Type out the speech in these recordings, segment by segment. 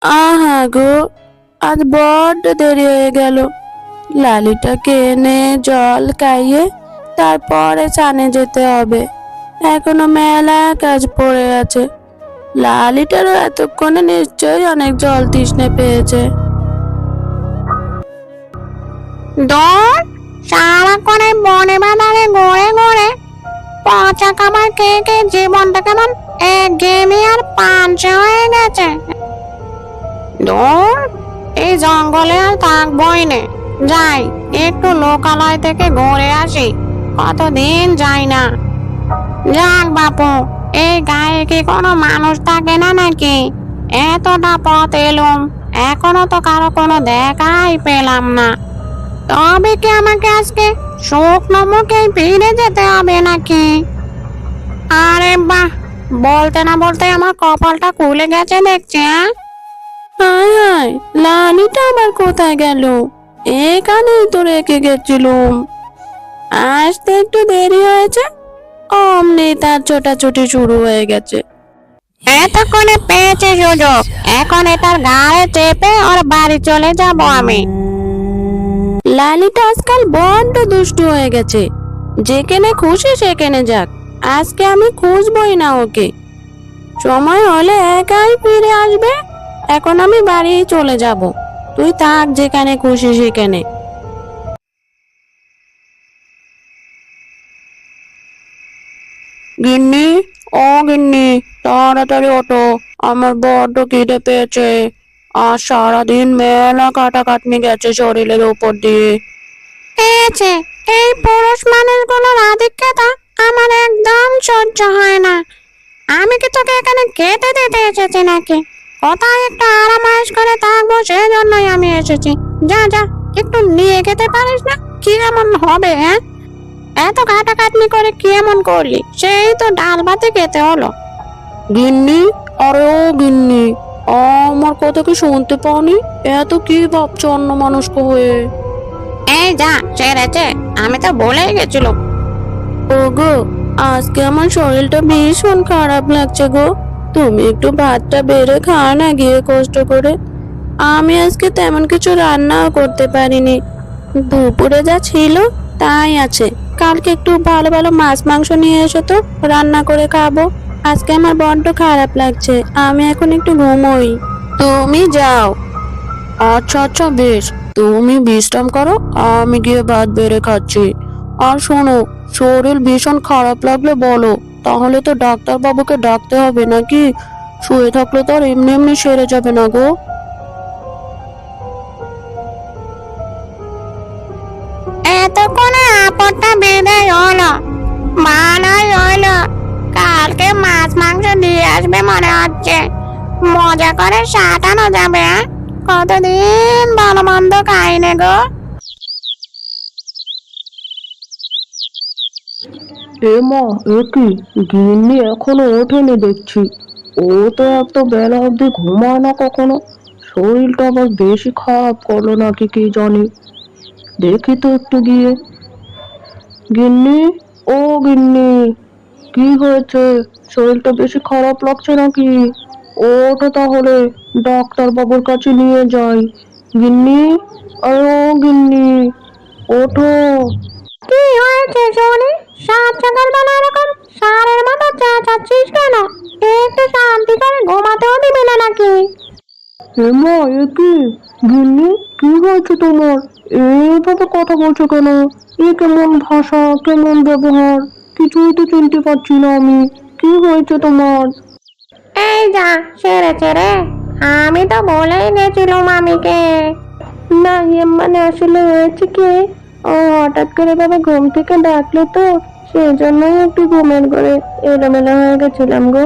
আহা গো, আজ বড্ড দেরি হয়ে গেল। লালিটাকে এনে জল খাইয়ে তারপরে চানে যেতে হবে। এখনো মেলা কাজ পড়ে আছে। লালিটারও এতক্ষণে নিশ্চয়ই অনেক জল তৃষ্ণা পেয়েছে। দৌড়, সারাক্ষণ এই বনে বাজারে ঘুরে ঘুরে পচা খাবার খেয়ে খেয়ে জীবনটা কেমন একঘেয়েমি আর পাঞ্চে হয়ে গেছে। দৌড়, এই জঙ্গলে আর থাকবোই নে। যাই, একটু লোকালয় থেকে ঘুরে আসি, কতদিন যাই না। যাক বাপু, এই গায়ে কি কোনো মানুষ থাকে না নাকি? এতটা পথ এলুম, এখনো তো কারো কোনো দেখাই পেলাম না। তবে কি আমাকে আজকে শুকনো মুখেই ফিরে যেতে হবে নাকি? আরে বাহ, বলতে না বলতে আমার কপালটা খুলে গেছে দেখছি। হায় হায়, লালিটা আবার কোথায় গেল? এখানেই তো রেখে গেছিলুম। আসতে একটু দেরি হয়েছে, অমনি তার ছোটাছুটি শুরু হয়ে গেছে। এতক্ষণে পেয়েছে সুযোগ, এখন এটার গায়ে চেপে ওর বাড়ি চলে যাব আমি। লালিটা আজকাল বড্ড দুষ্টু হয়ে গেছে। যেখানে খুশি সেখানে যাক, আজকে আমি খুঁজবই না ওকে। সময় হলে একাই ফিরে আসবে। এখন আমি বাড়ি চলে যাব, তুই থাক যেখানে খুশি সেখানে। গিন্নি, ও গিন্নি, তাড়াতাড়ি ওঠো, আমার বড্ড খিদে পেয়েছে। আর সারাদিন মেলা কাটাকাটনি গেছে শরীরের উপর দিয়ে। পেয়েছে, এই পুরুষ মানুষগুলোর আধিক্যতা আমার একদম সহ্য হয় না। আমি কি তোকে এখানে খেতে দিতে এসেছি নাকি? কোথায় একটু আরামায়েশ করে থাকবো, সেই জন্যই আমি এসেছি। যা যা, একটু নিয়ে খেতে পারিস না? কি এমন হবে হ্যাঁ? এত খাটাখাটনি করে কি এমন করলি? সেই তো ডাল ভাতে খেতে হলো। গিন্নি, আরে ও গিন্নি, আমার কথা কি শুনতে পাওনি? এত কি ভাবছো অন্য মানুষকে হয়ে? এই যা ছেড়েছে, আমি তো বলেই গেছিলাম। ওগো, আজকে আমার শরীরটা ভীষণ খারাপ লাগছে গো। তুমি একটু ভাতটা বেড়ে খাও না গিয়ে কষ্ট করে। আমি আজকে তেমন কিছু রান্নাও করতে পারিনি। দুপুরে যা ছিল তাই আছে। কালকে একটু ভালো ভালো মাছ মাংস নিয়ে এসো তো, রান্না করে খাবো। আজকে আমার বড্ড খারাপ লাগছে, আমি এখন একটু ঘুমোই। তুমি যাও। আচ্ছা আচ্ছা, বেশ, তুমি বিশ্রাম করো, আমি গিয়ে ভাত বেড়ে খাচ্ছি। আর শোনো, শরীর ভীষণ খারাপ লাগলে বলো, তাহলে তো ডাক্তার বাবুকে ডাকতে হবে নাকি? শুয়ে থাকলে তো আর এমনি এমনি সেরে যাবে না গো। এতক্ষণে আপদটা বেঁধে হলো, মানাই হলো। কালকে মাছ মাংস দিয়ে আসবে মনে হচ্ছে। মজা করে সাঁটানো যাবে। কতদিন ভালো মন্দ খাইনি গো। এ মা, এ কি, গিন্নি এখনো ওঠেনি দেখছি। ও তো এত বেলা অবধি ঘুমায় না কখনো। শরীরটা আবার বেশি খারাপ করলো নাকি কি জানি। দেখি তো একটু গিয়ে। গিন্নি, ও গিন্নি, কি হয়েছে? শরীরটা বেশি খারাপ লাগছে নাকি? ওঠো তাহলে, ডাক্তার বাবুর কাছে নিয়ে যাই। গিন্নি, আরে ও গিন্নি, ওঠো। কি হয়েছে শুনি? সাত সকালবেলা এরকম সারের মতো চেঁচাচ্ছিস কেন? একটু শান্তি করে ঘুমাতেও দিবি না নাকি? হেমা, এ কি? গিন্নি, কি হয়েছে তোমার? এইভাবে কথা বলছো কেন? এ কেমন ভাষা, কেমন ব্যবহার? কিছুই তো চিনতে পারছি না আমি। কি হয়েছে তোমার? এই যা সেরেছে রে, আমি তো বলেই গেছিলাম মামিকে। না, মানে আসলে হয়েছে কি, ও হঠাৎ করে বাবা ঘুম থেকে ডাকলো তো, সেই জন্যই একটু ঘুমের ঘরে এলোমেলো হয়ে গেছিলাম গো।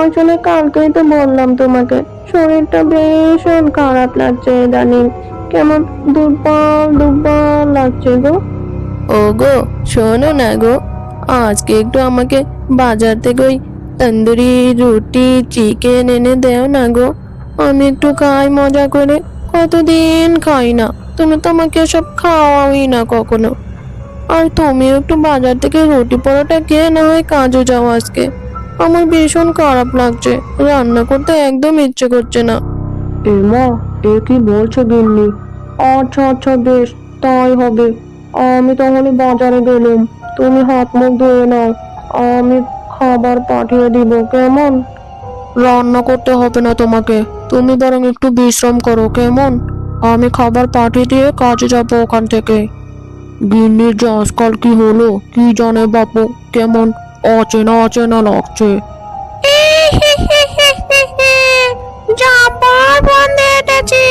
আসলে কালকেই তো বললাম তোমাকে, শরীরটা ভীষণ খারাপ লাগছে ইদানিং, কেমন দুর্বল দুর্বল লাগছে গো। ও গো, শোনো না গো, আজকে একটু আমাকে বাজার থেকে ওই তন্দুরি রুটি চিকেন এনে দেও না গো। আমি একটু খাই মজা করে, কতদিন খাই না। তুমি তো আমাকে সব খাওয়াই না কখনো। আর তুমি একটু বাজার থেকে রুটি পরোটা খেয়ে না হয় কাজে যাও আজকে। আমার ভীষণ খারাপ লাগছে, রান্না করতে একদম ইচ্ছে করছে না। মা, এ কি বলছো গিন্নি? আচ্ছা আচ্ছা, বেশ, তাই হবে। আমি তাহলে বাজারে গেলাম, তুমি হাত মুখ ধুয়ে নাও। আমি খাবার পাঠিয়ে দিব, কেমন? রান্না করতে হবে না তোমাকে, তুমি বরং একটু বিশ্রাম করো, কেমন? আমি খাবার পাঠিয়ে দিয়ে কাজে যাবো ওখান থেকে। গিন্নির যে আজকাল কি হলো কি জানে বাপু, কেমন অচেনা অচেনা লাগছে। জব্বর বন্ধে এটেছি,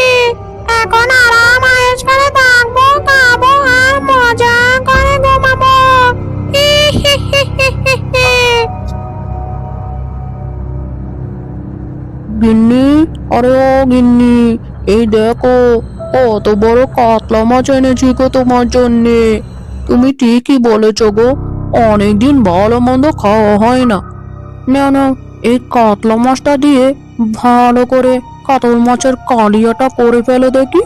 এখন আরাম আয়েশ করে থাকবো, খাবো আর মজা করে ঘুমাবো। গিন্নি, আরে ও গিন্নি, এই দেখো কত বড় কাতলা মাছ এনেছি গো তোমার জন্যে। তুমি ঠিকই বলেছো গো, অনেকদিন ভালো মন্দ খাওয়া হয় না। না না, এই কাতলা মাছটা দিয়ে ভালো করে কাতল মাছের কালিয়াটা করে ফেলে দেখি,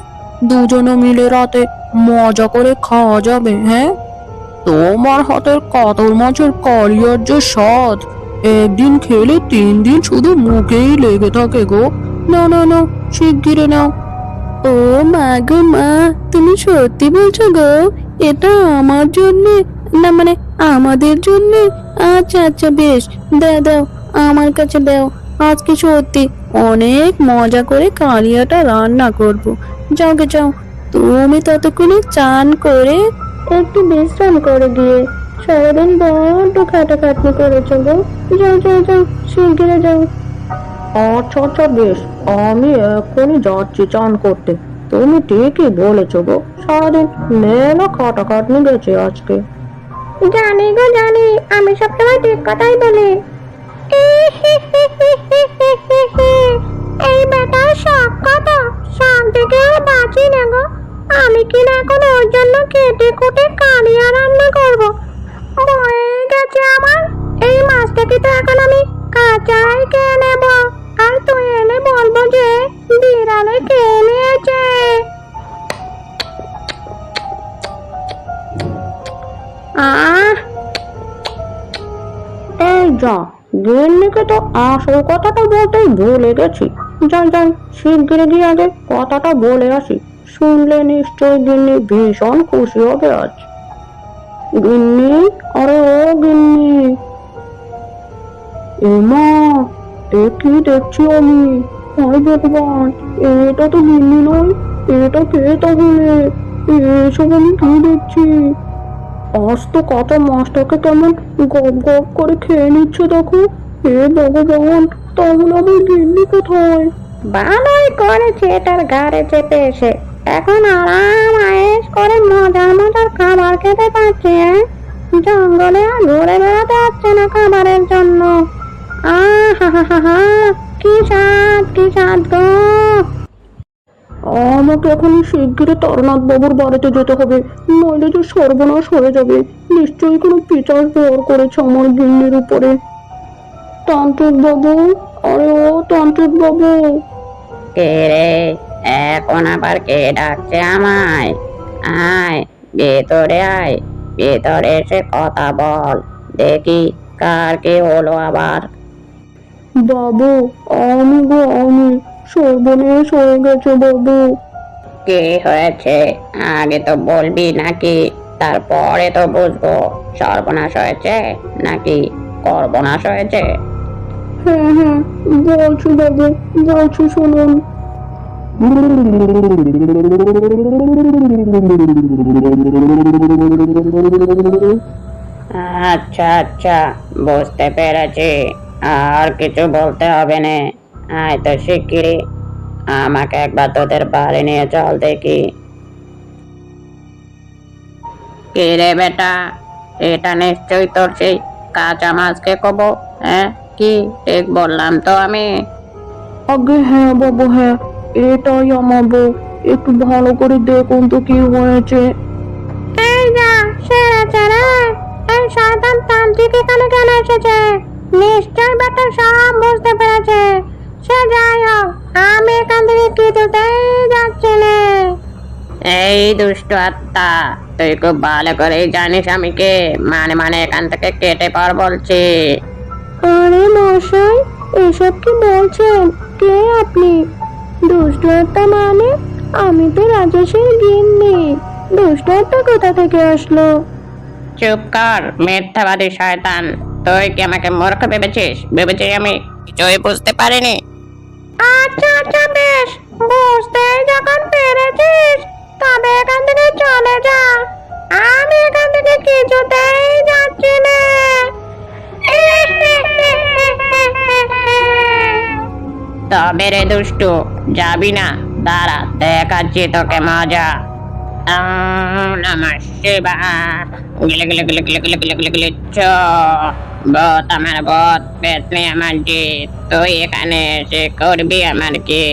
দুজনে মিলে রাতে মজা করে খাওয়া যাবে। হ্যাঁ, তোমার হাতের কাতল মাছের কালিয়ার যে স্বাদ, একদিন খেলে 3 দিন শুধু মুখেই লেগে থাকে গো। না না না, শিগগিরি নাও। ও মা গো মা, তুমি সত্যি বলছো গো? এটা আমার জন্য, না মানে আমাদের জন্য? আচ্ছা আচ্ছা, বেশ, দাও দাও, আমার কাছে দাও। আজকে সত্যি অনেক মজা করে কালিয়াটা রান্না করব। যাও গে যাও, তুমি ততক্ষণে চান করে একটু বিশ্রাম করে দিয়ে, সারাদিন বড্ড খাটাখাটনি করেছো গো। যাও যাও যাও, শিগগিরি যাও। আচ্ছা আচ্ছা, বেশ, আমি এখনই যাচ্ছি চান করতে। তুমি ঠিকই বলেছো গো, সারাদিন মেলা খাটাখাটনি গেছে আজকে। জানি গো জানি, আমি সবসময় ঠিক কথাই বলি। এই বেটার শখ কত, শখ থেকে আর বাঁচি না গো। আমি কিনা এখন ওর জন্য কেটে কুটে কালিয়া রান্না করবো, হয়ে গেছে আমার। এই মাছটাকে তো এখন আমি কাঁচাই খেয়ে নেবো, আর তুই এলে বলবো যে বিড়ালে খেয়ে নিয়েছে। আহ, এই যা, গিন্নিকে তো আসল কথাটা বলতেই ভুলে গেছি। যাই যাই, শিগগিরি গিয়ে আগে কথাটা বলে আসি, শুনলে নিশ্চয় গিন্নি ভীষণ খুশি হবে আজ। গিন্নি, আরে ও গিন্নি, মা, এ কি দেখছি আমি? হায় ভগবান, এটা তো গিন্নি নয়, এটা কে তাহলে? এসব আমি কি দেখছি? আজ তো কাঁচা মাছটাকে কেমন গপ গপ করে খেয়ে নিচ্ছে দেখো। হে ভগবান, তাহলে আমার গিন্নি কোথায়? ভালোই করেছে এটার ঘাড়ে চেপে এসে, এখন আরাম আয়েশ করে মজার মজার খাবার খেতে পারছে। জঙ্গলে আর ঘুরে বেড়াতে হচ্ছে না খাবারের জন্য। আহা, কি স্বাদ কি স্বাদ গো। আমাকে এখন শিগগিরই তারনাথ বাবুর বাড়িতে যেতে হবে, নইলে যে সর্বনাশ হয়ে যাবে। নিশ্চয়ই কোনো পিচার ভর করেছে আমার গিন্নির উপরে। তান্ত্রিক বাবু, আরে ও তান্ত্রিক বাবু। কে রে, এখন আবার কে ডাকছে আমায়? আয়, ভেতরে আয়, ভেতরে এসে কথা বল, দেখি কার কে হলো আবার। বাবু, আমি গো আমি, সর্বনাশ হয়ে গেছে বাবু। কি হয়েছে আগে তো বলবি নাকি? তারপরে তো বুঝবো সর্বনাশ হয়েছে নাকি সর্বনাশ হয়েছে। হ্যাঁ হ্যাঁ, বলছি বাবু, বলছি, শুনুন। আচ্ছা আচ্ছা, বুঝতে পেরেছি, আর কিছু বলতে হবে না। আয় তো শিগগিরই আমাকে একবার তোদের বাড়ি নিয়ে চল দেখি। কি রে বেটা, এটা নিশ্চয়ই তোর সেই কাঁচা মাছকে কব? হ্যাঁ, কি ঠিক বললাম তো আমি? আগে হ্যাঁ বাবু, হ্যাঁ, এটাই আমার বউ। একটু ভালো করে দেখুন তো কি হয়েছে। এই যা, সেরেছে রে, এই শয়তান তান্ত্রিক এখানে কেন এসেছে? নিশ্চয় বেটা সব বুঝতে পেরেছে। সে যাই হোক, আমি এখান থেকে কিছুতেই যাচ্ছি না। এই দুষ্ট আত্মা, তুই খুব ভালো করেই জানিস আমি কে, মানে এখান থেকে কেটে পর বলছি। আরে মশাই, এসব কি বলছেন? কে আপনি? দুষ্টু আত্মা মানে? আমি তো রাজেশের গিন্নি। দুষ্টু আত্মা কোথা থেকে আসলো? চুপ কর মিথ্যাবাদী শয়তান। তুই কি আমাকে মূর্খ ভেবেছিস আমি কিছুই বুঝতে পারিনি। আচ্ছা আচ্ছা বেশ, বুঝতে যখন পেরেছিস তবে এখান থেকে চলে যা। আমি এখান থেকে কিছুতেই যাচ্ছি না। তবে রে দুষ্টু, যাবি না? দাঁড়া, দেখাচ্ছি তোকে মজা। নমঃ শিবায়। গিলে গিলে গিলে গিলে গিলে গিলে গিলে গিলে চ। বত আমার বত, পেতনি আমার জিত। তুই এখানে এসে করবি আমার কি?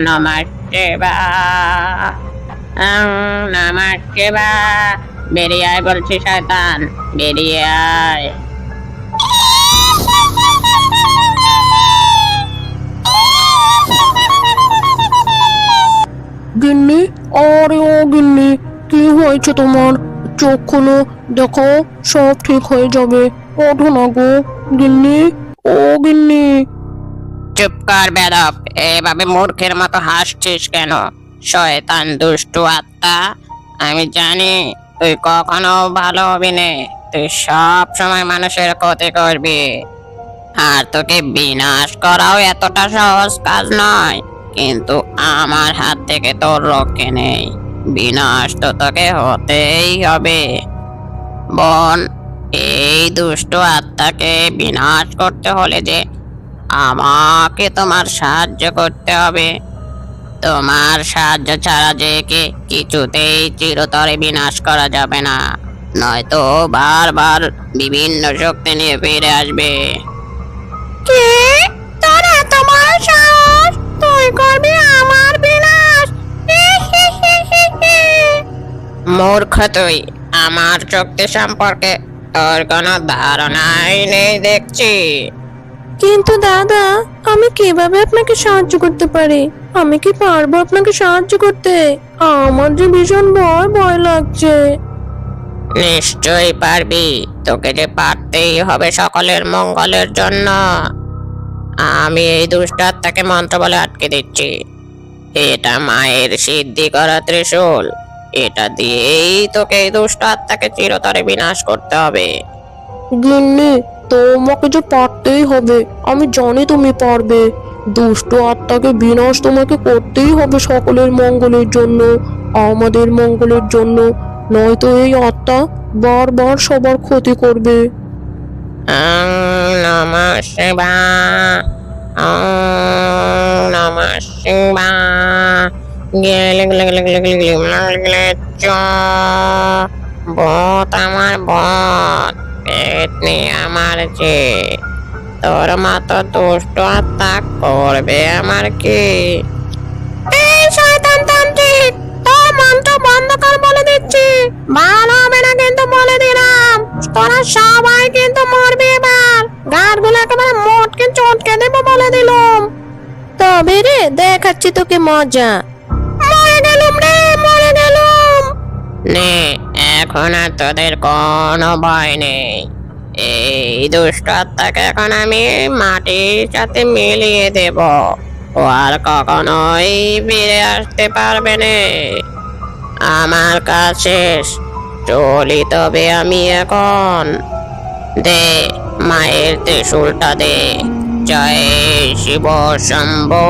নমঃ শিবায়। নমঃ শিবায়। বেরিয়ে আয় বলছি শয়তান, বেরিয়ে আয়। গিন্নি, আরে ও গিন্নি, কি হয়েছে তোমার? চোখ খুলো, দেখো সব ঠিক হয়ে যাবে। ওঠো না গো গিন্নি, ও গিন্নি। চুপ কর বেদব, এভাবে মূর্খের মতো হাসছিস কেন? শয়তান দুষ্টু আত্মা, আমি জানি তুই কখনো ভালো হবি না। তুই সব সময় মানুষের ক্ষতি করবি, আর তোকে বিনাশ করাও এতটা সহজ কাজ নয়। কিন্তু আমার হাত থেকে তোর রক্ষে নেই, বিনাশ তো তোকে হতেই হবে। বোন, এই দুষ্ট আত্মাকে বিনাশ করতে হলে যে আমাকে তোমার সাহায্য করতে হবে। তোমার সাহায্য ছাড়া যে কে কিছুতেই চিরতরে বিনাশ করা যাবে না, নয়তো বারবার বিভিন্ন শক্তি নিয়ে ফিরে আসবে। কে? তোর এত বড় সাহস? তুই করবি আমার বিনাশ? মূর্খ তুই, আমার শক্তি সম্পর্কে তোর কোনো ধারণাই নেই দেখছি। কিন্তু দাদা, আমি কিভাবে আপনাকে সাহায্য করতে পারি? আমি কি পারবো আপনাকে সাহায্য করতে? আমার যে ভীষণ ভয় ভয় লাগছে। নিশ্চয়ই পারবি, তোকে যে পারতেই হবে সকলের মঙ্গলের জন্য। আমি এই দুষ্টাত্মাকে মন্ত্র বলে আটকে দিচ্ছি। এটা মায়ের সিদ্ধি করা ত্রিশূল, এটা দিয়েই তোকে এই দুষ্ট আত্মাকে চিরতরে বিনাশ করতে হবে। গিন্নি, তোমাকে যে পারতেই হবে, আমি জানি তুমি পারবে। দুষ্ট আত্মাকে বিনাশ তোমাকে করতেই হবে সকলের মঙ্গলের জন্য, আমাদের মঙ্গলের জন্য। নয়তো এই আত্মা বারবার সবার ক্ষতি করবে। নমঃ শিবায়। নমঃ শিবায়। গেলে গেলে গেলে গেলে গেলে গেলে গেলে চ। বত আমার বত, পেতনি আমার যে। তোর মতো দুষ্ট আত্মা করবে আমার কি? এই শয়তান তান্ত্রিক, তোর মন্ত্র বন্ধ কর বলে দিচ্ছি। ভালো হবে না কিন্তু বলে দিলাম। তোরা সবাই কিন্তু মরবি এবার। গাড়গুলো একেবারে মোটকে চটকে দেবো বলে দিলাম। তবে রে, দেখাচ্ছি তোকে মজা। মরে গেলাম রে, মরে গেলাম। নে, এখন আর তোদের কোনো ভয় নেই। এই দুষ্ট আত্মাকে এখন আমি মাটির সাথে মিলিয়ে দেব। ও আর কখনোই ফিরে আসতে পারবে না। আমার কাজ শেষ, চলি তবে আমি এখন। দে মায়ের ত্রিশূলটা দে। জয় শিব শম্ভো।